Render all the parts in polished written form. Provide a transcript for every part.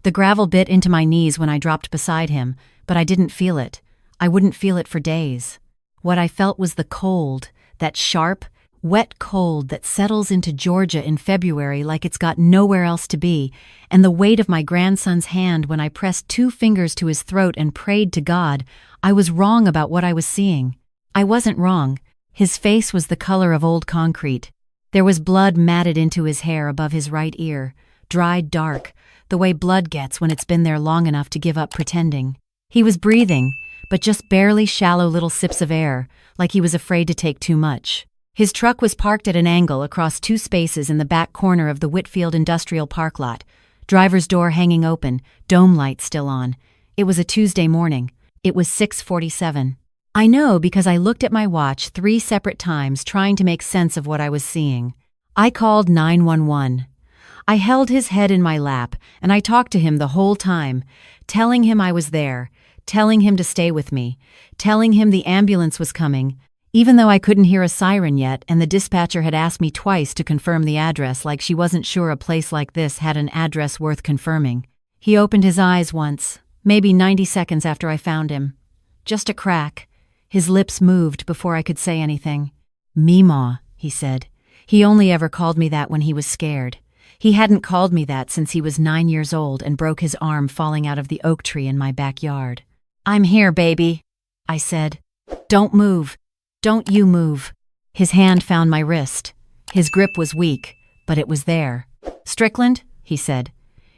The gravel bit into my knees when I dropped beside him, but I didn't feel it. I wouldn't feel it for days. What I felt was the cold, that sharp, wet cold that settles into Georgia in February like it's got nowhere else to be, and the weight of my grandson's hand when I pressed 2 fingers to his throat and prayed to God. I was wrong about what I was seeing. I wasn't wrong. His face was the color of old concrete. There was blood matted into his hair above his right ear, dried dark, the way blood gets when it's been there long enough to give up pretending. He was breathing, but just barely shallow little sips of air, like he was afraid to take too much. His truck was parked at an angle across 2 spaces in the back corner of the Whitfield Industrial Park lot, driver's door hanging open, dome light still on. It was a Tuesday morning. It was 6:47. I know because I looked at my watch 3 separate times trying to make sense of what I was seeing. I called 911. I held his head in my lap, and I talked to him the whole time, telling him I was there, telling him to stay with me, telling him the ambulance was coming, even though I couldn't hear a siren yet and the dispatcher had asked me twice to confirm the address like she wasn't sure a place like this had an address worth confirming. He opened his eyes once, maybe 90 seconds after I found him. Just a crack. His lips moved before I could say anything. "Meemaw," he said. He only ever called me that when he was scared. He hadn't called me that since he was 9 years old and broke his arm falling out of the oak tree in my backyard. "I'm here, baby," I said. "Don't move. Don't you move." His hand found my wrist. His grip was weak, but it was there. "Strickland," he said.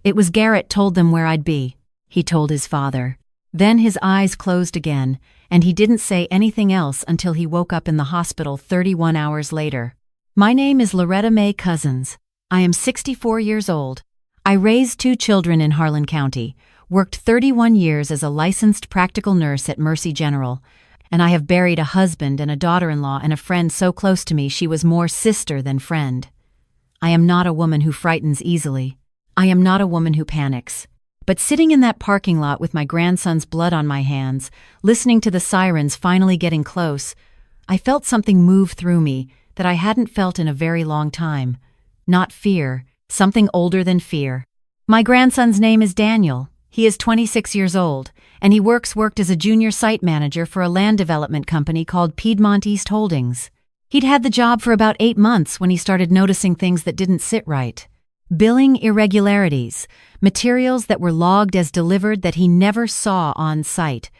"It was Garrett told them where I'd be," he told his father. Then his eyes closed again, and he didn't say anything else until he woke up in the hospital 31 hours later. My name is Loretta Mae Cousins. I am 64 years old. I raised 2 children in Harlan County, worked 31 years as a licensed practical nurse at Mercy General, and I have buried a husband and a daughter-in-law and a friend so close to me she was more sister than friend. I am not a woman who frightens easily. I am not a woman who panics. But sitting in that parking lot with my grandson's blood on my hands, listening to the sirens finally getting close, I felt something move through me that I hadn't felt in a very long time. Not fear, something older than fear. My grandson's name is Daniel. He is 26 years old, and he worked as a junior site manager for a land development company called Piedmont East Holdings. He'd had the job for about 8 months when he started noticing things that didn't sit right. Billing irregularities, materials that were logged as delivered that he never saw on site,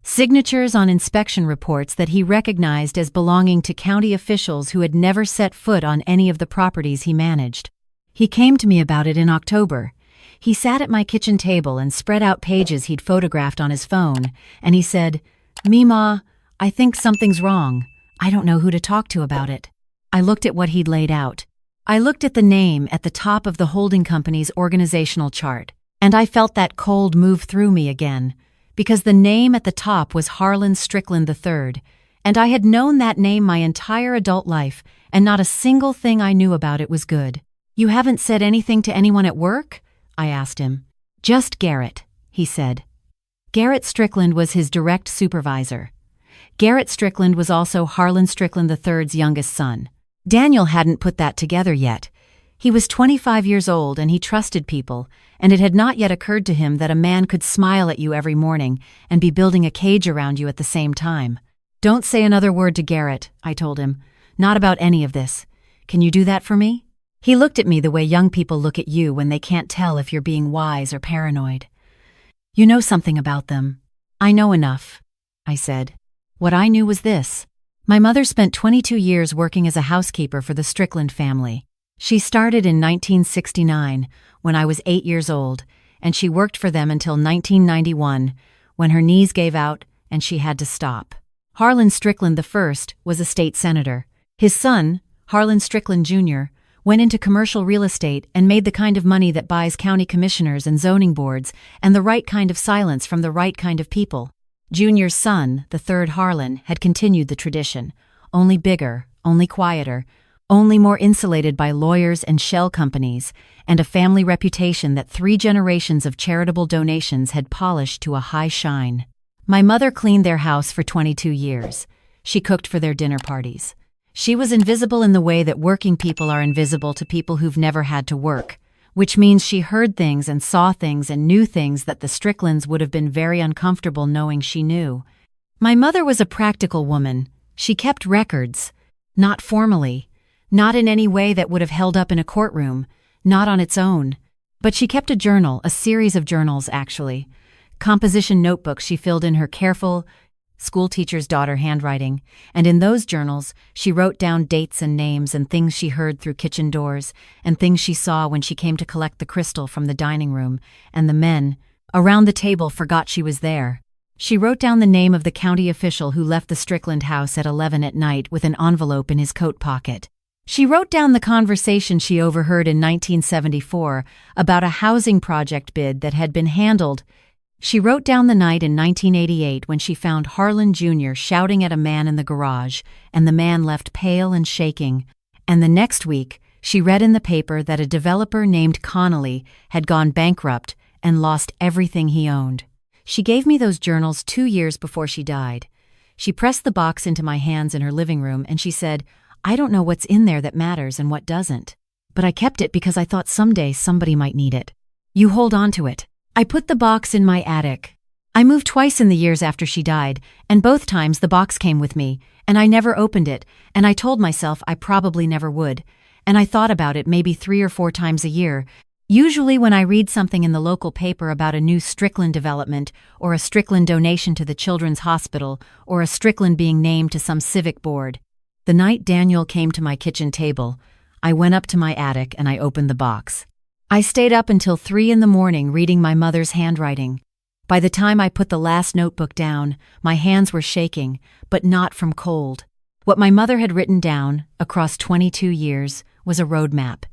signatures on inspection reports that he recognized as belonging to county officials who had never set foot on any of the properties he managed. He came to me about it in October. He sat at my kitchen table and spread out pages he'd photographed on his phone, and he said, "Meemaw, I think something's wrong. I don't know who to talk to about it." I looked at what he'd laid out. I looked at the name at the top of the holding company's organizational chart, and I felt that cold move through me again, because the name at the top was Harlan Strickland III, and I had known that name my entire adult life, and not a single thing I knew about it was good. "You haven't said anything to anyone at work?" I asked him. "Just Garrett," he said. Garrett Strickland was his direct supervisor. Garrett Strickland was also Harlan Strickland III's youngest son. Daniel hadn't put that together yet. He was 25 years old and he trusted people, and it had not yet occurred to him that a man could smile at you every morning and be building a cage around you at the same time. "Don't say another word to Garrett," I told him. "Not about any of this. Can you do that for me?" He looked at me the way young people look at you when they can't tell if you're being wise or paranoid. "You know something about them." "I know enough," I said. What I knew was this. My mother spent 22 years working as a housekeeper for the Strickland family. She started in 1969, when I was 8 years old, and she worked for them until 1991, when her knees gave out and she had to stop. Harlan Strickland I was a state senator. His son, Harlan Strickland Jr., went into commercial real estate and made the kind of money that buys county commissioners and zoning boards and the right kind of silence from the right kind of people. Junior's son, the third Harlan, had continued the tradition, only bigger, only quieter, only more insulated by lawyers and shell companies, and a family reputation that 3 generations of charitable donations had polished to a high shine. My mother cleaned their house for 22 years. She cooked for their dinner parties. She was invisible in the way that working people are invisible to people who've never had to work, which means she heard things and saw things and knew things that the Stricklands would have been very uncomfortable knowing she knew. My mother was a practical woman. She kept records. Not formally. Not in any way that would have held up in a courtroom. Not on its own. But she kept a journal, a series of journals, actually. Composition notebooks she filled in her careful, schoolteacher's daughter handwriting, and in those journals, she wrote down dates and names and things she heard through kitchen doors, and things she saw when she came to collect the crystal from the dining room, and the men, around the table, forgot she was there. She wrote down the name of the county official who left the Strickland house at 11 at night with an envelope in his coat pocket. She wrote down the conversation she overheard in 1974 about a housing project bid that had been handled. She wrote down the night in 1988 when she found Harlan Jr. shouting at a man in the garage, and the man left pale and shaking. And the next week, she read in the paper that a developer named Connolly had gone bankrupt and lost everything he owned. She gave me those journals 2 years before she died. She pressed the box into my hands in her living room and she said, "I don't know what's in there that matters and what doesn't. But I kept it because I thought someday somebody might need it. You hold on to it." I put the box in my attic. I moved twice in the years after she died, and both times the box came with me, and I never opened it, and I told myself I probably never would, and I thought about it maybe 3 or 4 times a year, usually when I read something in the local paper about a new Strickland development, or a Strickland donation to the Children's Hospital, or a Strickland being named to some civic board. The night Daniel came to my kitchen table, I went up to my attic and I opened the box. I stayed up until 3 in the morning reading my mother's handwriting. By the time I put the last notebook down, my hands were shaking, but not from cold. What my mother had written down, across 22 years, was a roadmap.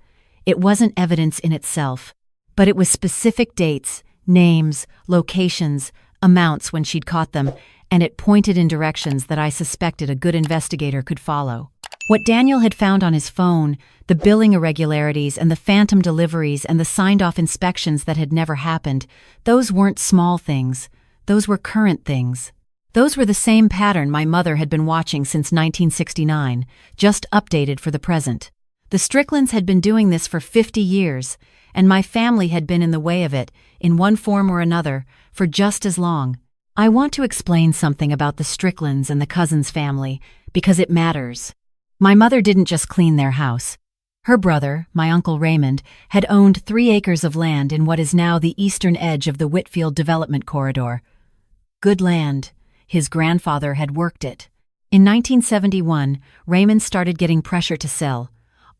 It wasn't evidence in itself, but it was specific dates, names, locations, amounts when she'd caught them, and it pointed in directions that I suspected a good investigator could follow. What Daniel had found on his phone, the billing irregularities and the phantom deliveries and the signed-off inspections that had never happened, those weren't small things. Those were current things. Those were the same pattern my mother had been watching since 1969, just updated for the present. The Stricklands had been doing this for 50 years, and my family had been in the way of it, in one form or another, for just as long. I want to explain something about the Stricklands and the Cousins family, because it matters. My mother didn't just clean their house. Her brother, my Uncle Raymond, had owned 3 acres of land in what is now the eastern edge of the Whitfield Development Corridor. Good land. His grandfather had worked it. In 1971, Raymond started getting pressure to sell,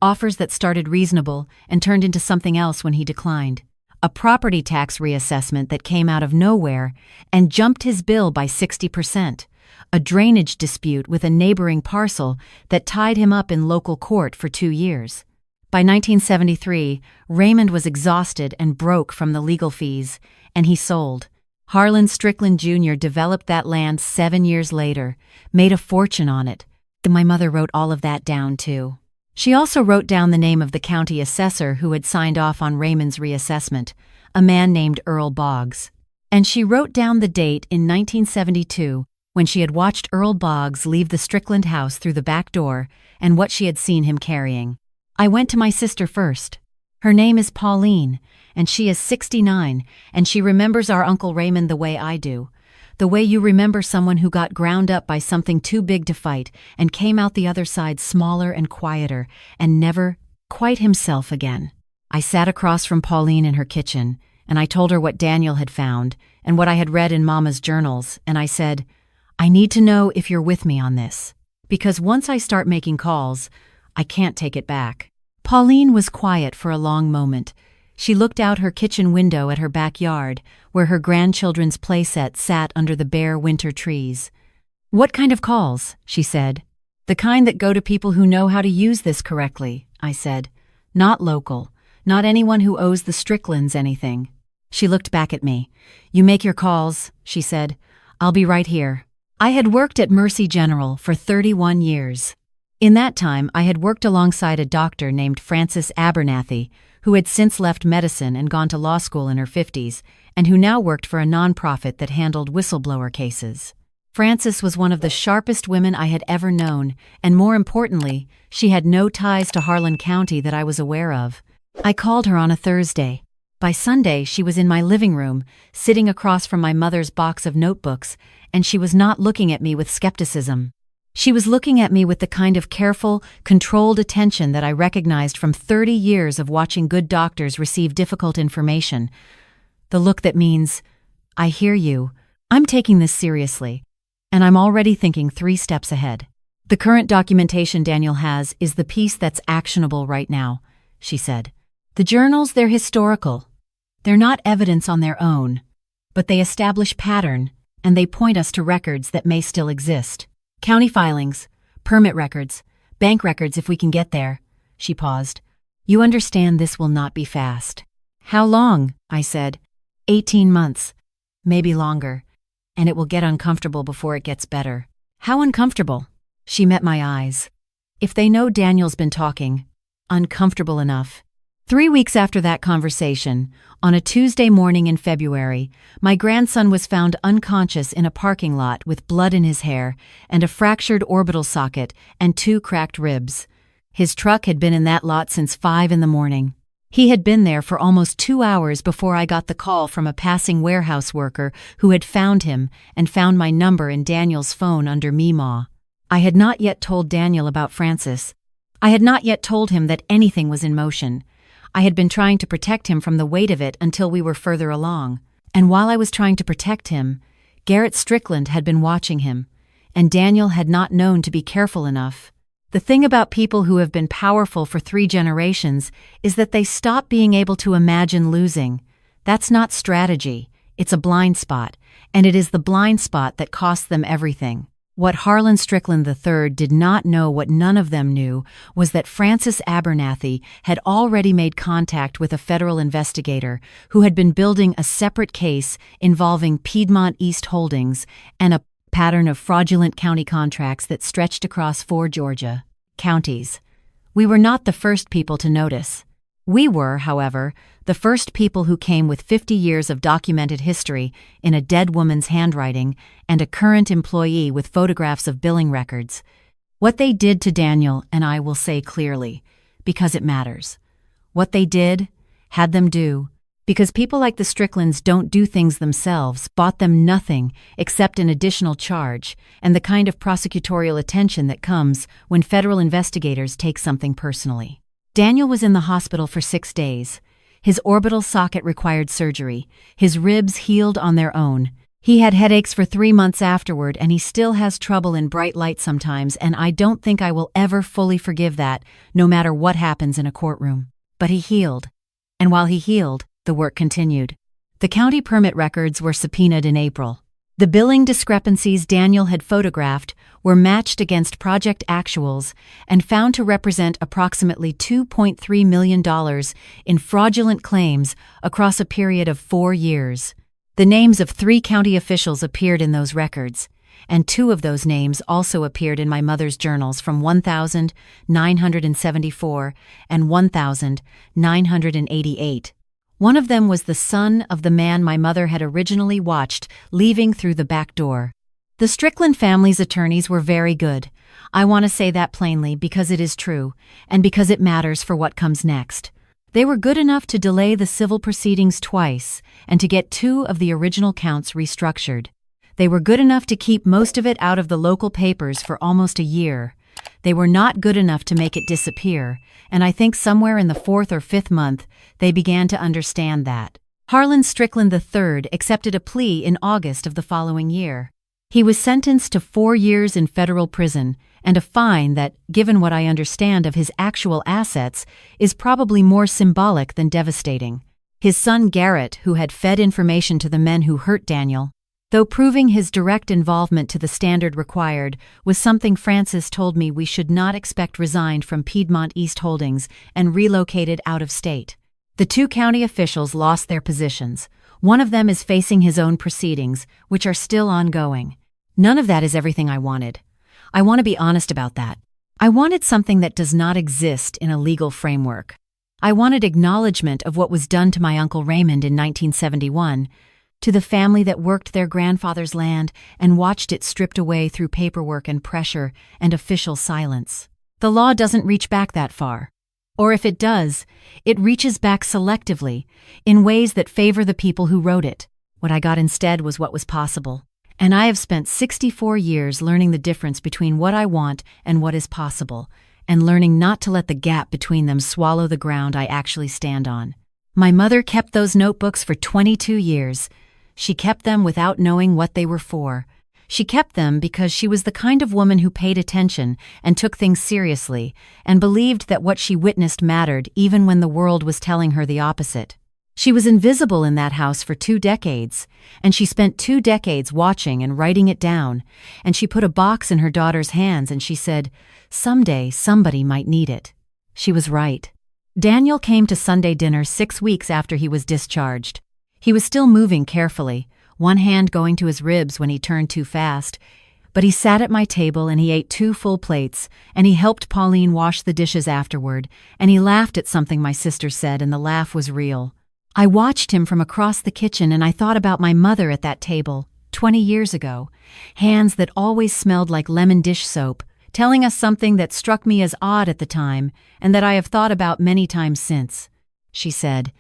offers that started reasonable and turned into something else when he declined. A property tax reassessment that came out of nowhere and jumped his bill by 60%. A drainage dispute with a neighboring parcel that tied him up in local court for 2 years. By 1973, Raymond was exhausted and broke from the legal fees, and he sold. Harlan Strickland Jr. developed that land 7 years later, made a fortune on it. My mother wrote all of that down, too. She also wrote down the name of the county assessor who had signed off on Raymond's reassessment, a man named Earl Boggs. And she wrote down the date in 1972, when she had watched Earl Boggs leave the Strickland house through the back door and what she had seen him carrying. I went to my sister first. Her name is Pauline, and she is 69, and she remembers our Uncle Raymond the way I do. The way you remember someone who got ground up by something too big to fight and came out the other side smaller and quieter and never quite himself again. I sat across from Pauline in her kitchen, and I told her what Daniel had found and what I had read in Mama's journals, and I said, "I need to know if you're with me on this, because once I start making calls, I can't take it back." Pauline was quiet for a long moment. She looked out her kitchen window at her backyard, where her grandchildren's playset sat under the bare winter trees. "What kind of calls?" she said. "The kind that go to people who know how to use this correctly," I said. "Not local, not anyone who owes the Stricklands anything." She looked back at me. "You make your calls," she said. "I'll be right here." I had worked at Mercy General for 31 years. In that time, I had worked alongside a doctor named Frances Abernathy, who had since left medicine and gone to law school in her 50s, and who now worked for a nonprofit that handled whistleblower cases. Frances was one of the sharpest women I had ever known, and more importantly, she had no ties to Harlan County that I was aware of. I called her on a Thursday. By Sunday, she was in my living room, sitting across from my mother's box of notebooks, and she was not looking at me with skepticism. She was looking at me with the kind of careful, controlled attention that I recognized from 30 years of watching good doctors receive difficult information. The look that means, I hear you, I'm taking this seriously, and I'm already thinking 3 steps ahead. The current documentation Daniel has is the piece that's actionable right now, she said. The journals, they're historical. They're not evidence on their own, but they establish pattern, and they point us to records that may still exist. County filings, permit records, bank records if we can get there. She paused. You understand this will not be fast. How long? I said. 18 months. Maybe longer. And it will get uncomfortable before it gets better. How uncomfortable? She met my eyes. If they know Daniel's been talking, uncomfortable enough. 3 weeks after that conversation, on a Tuesday morning in February, my grandson was found unconscious in a parking lot with blood in his hair and a fractured orbital socket and 2 cracked ribs. His truck had been in that lot since 5 in the morning. He had been there for almost 2 hours before I got the call from a passing warehouse worker who had found him and found my number in Daniel's phone under Meemaw. I had not yet told Daniel about Francis. I had not yet told him that anything was in motion. I had been trying to protect him from the weight of it until we were further along. And while I was trying to protect him, Garrett Strickland had been watching him, and Daniel had not known to be careful enough. The thing about people who have been powerful for 3 generations is that they stop being able to imagine losing. That's not strategy, it's a blind spot, and it is the blind spot that costs them everything. What Harlan Strickland III did not know, what none of them knew, was that Francis Abernathy had already made contact with a federal investigator who had been building a separate case involving Piedmont East Holdings and a pattern of fraudulent county contracts that stretched across 4 Georgia counties. We were not the first people to notice. We were, however, the first people who came with 50 years of documented history in a dead woman's handwriting and a current employee with photographs of billing records. What they did to Daniel and I will say clearly, because it matters. What they did, had them do, because people like the Stricklands don't do things themselves, bought them nothing except an additional charge and the kind of prosecutorial attention that comes when federal investigators take something personally. Daniel was in the hospital for 6 days. His orbital socket required surgery. His ribs healed on their own. He had headaches for 3 months afterward, and he still has trouble in bright light sometimes, and I don't think I will ever fully forgive that, no matter what happens in a courtroom. But he healed. And while he healed, the work continued. The county permit records were subpoenaed in April. The billing discrepancies Daniel had photographed were matched against project actuals and found to represent approximately $2.3 million in fraudulent claims across a period of 4 years. The names of 3 county officials appeared in those records, and 2 of those names also appeared in my mother's journals from 1974 and 1988. One of them was the son of the man my mother had originally watched leaving through the back door. The Strickland family's attorneys were very good. I want to say that plainly because it is true, and because it matters for what comes next. They were good enough to delay the civil proceedings twice and to get 2 of the original counts restructured. They were good enough to keep most of it out of the local papers for almost a year. They were not good enough to make it disappear, and I think somewhere in the 4th or 5th month, they began to understand that. Harlan Strickland III accepted a plea in August of the following year. He was sentenced to 4 years in federal prison and a fine that, given what I understand of his actual assets, is probably more symbolic than devastating. His son Garrett, who had fed information to the men who hurt Daniel, though proving his direct involvement to the standard required, was something Francis told me we should not expect, resigned from Piedmont East Holdings and relocated out of state. The 2 county officials lost their positions. One of them is facing his own proceedings, which are still ongoing. None of that is everything I wanted. I want to be honest about that. I wanted something that does not exist in a legal framework. I wanted acknowledgement of what was done to my Uncle Raymond in 1971, to the family that worked their grandfather's land and watched it stripped away through paperwork and pressure and official silence. The law doesn't reach back that far. Or if it does, it reaches back selectively, in ways that favor the people who wrote it. What I got instead was what was possible. And I have spent 64 years learning the difference between what I want and what is possible, and learning not to let the gap between them swallow the ground I actually stand on. My mother kept those notebooks for 22 years. She kept them without knowing what they were for. She kept them because she was the kind of woman who paid attention and took things seriously, and believed that what she witnessed mattered even when the world was telling her the opposite. She was invisible in that house for 2 decades, and she spent 2 decades watching and writing it down, and she put a box in her daughter's hands and she said, "Someday somebody might need it." She was right. Daniel came to Sunday dinner 6 weeks after he was discharged. He was still moving carefully, one hand going to his ribs when he turned too fast, but he sat at my table and he ate 2 full plates, and he helped Pauline wash the dishes afterward, and he laughed at something my sister said, and the laugh was real. I watched him from across the kitchen and I thought about my mother at that table, 20 years ago, hands that always smelled like lemon dish soap, telling us something that struck me as odd at the time and that I have thought about many times since. She said,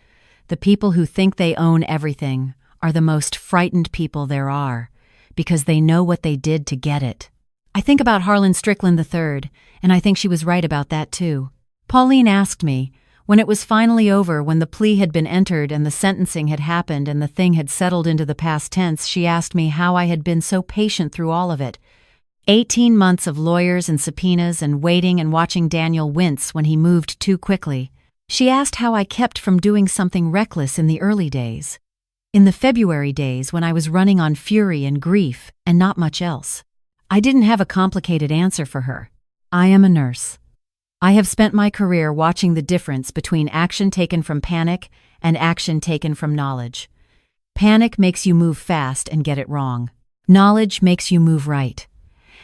"The people who think they own everything are the most frightened people there are, because they know what they did to get it." I think about Harlan Strickland III, and I think she was right about that too. Pauline asked me, when it was finally over, when the plea had been entered and the sentencing had happened and the thing had settled into the past tense, she asked me how I had been so patient through all of it. 18 months of lawyers and subpoenas and waiting and watching Daniel wince when he moved too quickly. She asked how I kept from doing something reckless in the early days. In the February days when I was running on fury and grief and not much else. I didn't have a complicated answer for her. I am a nurse. I have spent my career watching the difference between action taken from panic and action taken from knowledge. Panic makes you move fast and get it wrong. Knowledge makes you move right.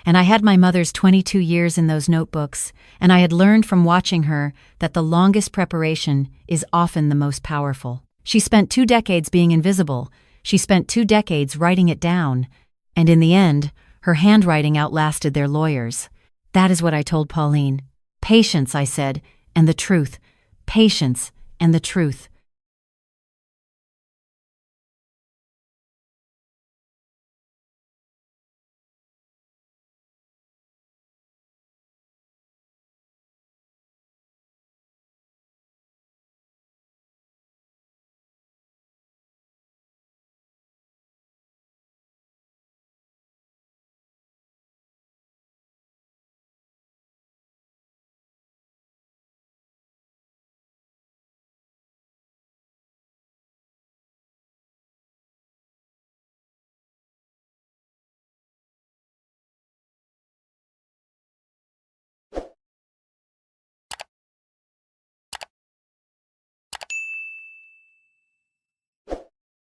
And I had my mother's 22 years in those notebooks, and I had learned from watching her that the longest preparation is often the most powerful. She spent 2 decades being invisible. She spent 2 decades writing it down. And in the end, her handwriting outlasted their lawyers. That is what I told Pauline. Patience, I said, and the truth. Patience and the truth.